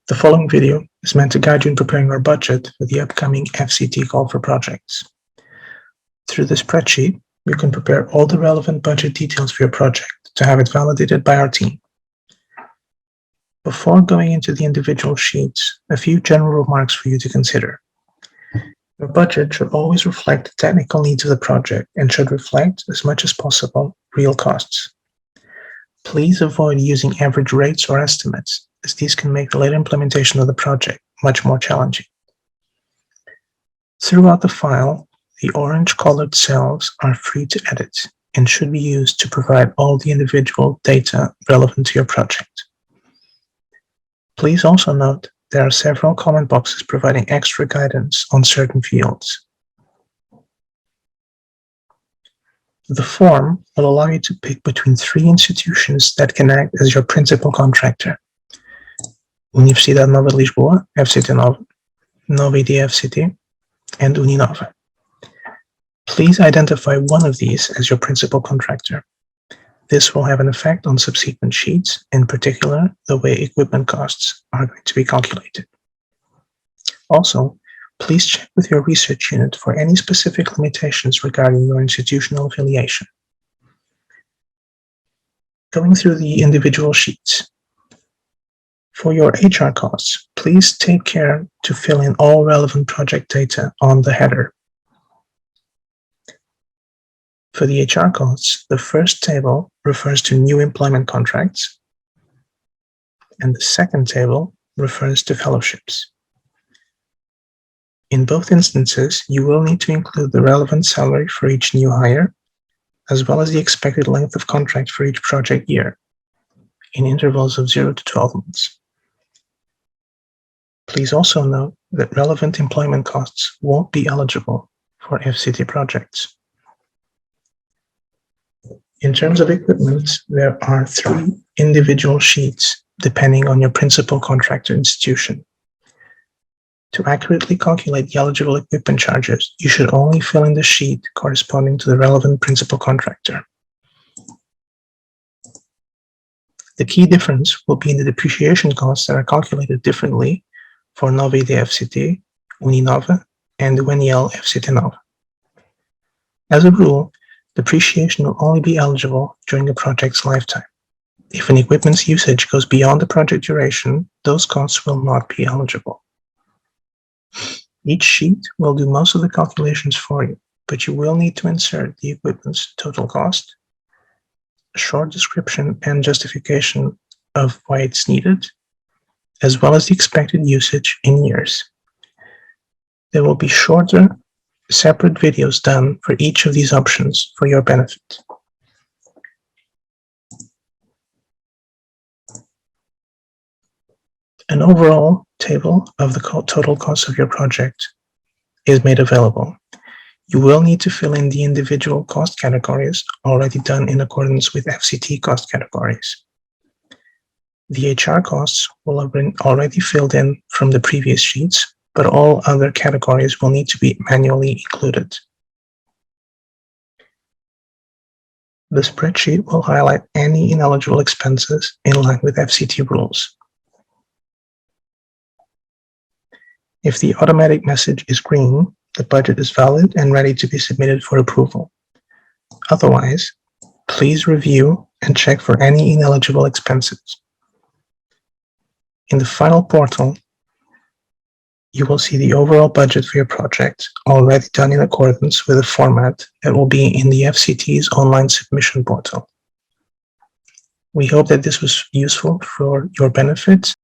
The following video is meant to guide you in preparing your budget for the upcoming FCT call for projects. Through the spreadsheet, you can prepare all the relevant budget details for your project to have it validated by our team. Before going into the individual sheets, a few general remarks for you to consider. Your budget should always reflect the technical needs of the project and should reflect, as much as possible, real costs. Please avoid using average rates or estimates, as these can make the later implementation of the project much more challenging. Throughout the file, the orange-colored cells are free to edit and should be used to provide all the individual data relevant to your project. Please also note there are several comment boxes providing extra guidance on certain fields. The form will allow you to pick between 3 institutions that can act as your principal contractor: Universidade Nova de Lisboa, FCT Nova, NOVA.ID FCT, and Uninova. Please identify one of these as your principal contractor. This will have an effect on subsequent sheets, in particular, the way equipment costs are going to be calculated. Also, please check with your research unit for any specific limitations regarding your institutional affiliation. Going through the individual sheets. For your HR costs, please take care to fill in all relevant project data on the header. For the HR costs, the first table refers to new employment contracts, and the second table refers to fellowships. In both instances, you will need to include the relevant salary for each new hire, as well as the expected length of contract for each project year, in intervals of 0 to 12 months. Please also note that relevant employment costs won't be eligible for FCT projects. In terms of equipment, there are 3 individual sheets depending on your principal contractor institution. To accurately calculate the eligible equipment charges, you should only fill in the sheet corresponding to the relevant principal contractor. The key difference will be in the depreciation costs that are calculated differently for NOVA.ID FCT, Uninova, and UNIL FCT Nova. As a rule, depreciation will only be eligible during a project's lifetime. If an equipment's usage goes beyond the project duration, those costs will not be eligible. Each sheet will do most of the calculations for you, but you will need to insert the equipment's total cost, a short description and justification of why it's needed, as well as the expected usage in years. There will be shorter, separate videos done for each of these options for your benefit. An overall table of the total cost of your project is made available. You will need to fill in the individual cost categories already done in accordance with FCT cost categories. The HR costs will have been already filled in from the previous sheets, but all other categories will need to be manually included. The spreadsheet will highlight any ineligible expenses in line with FCT rules. If the automatic message is green, the budget is valid and ready to be submitted for approval. Otherwise, please review and check for any ineligible expenses. In the final portal, you will see the overall budget for your project, already done in accordance with the format that will be in the FCT's online submission portal. We hope that this was useful for your benefit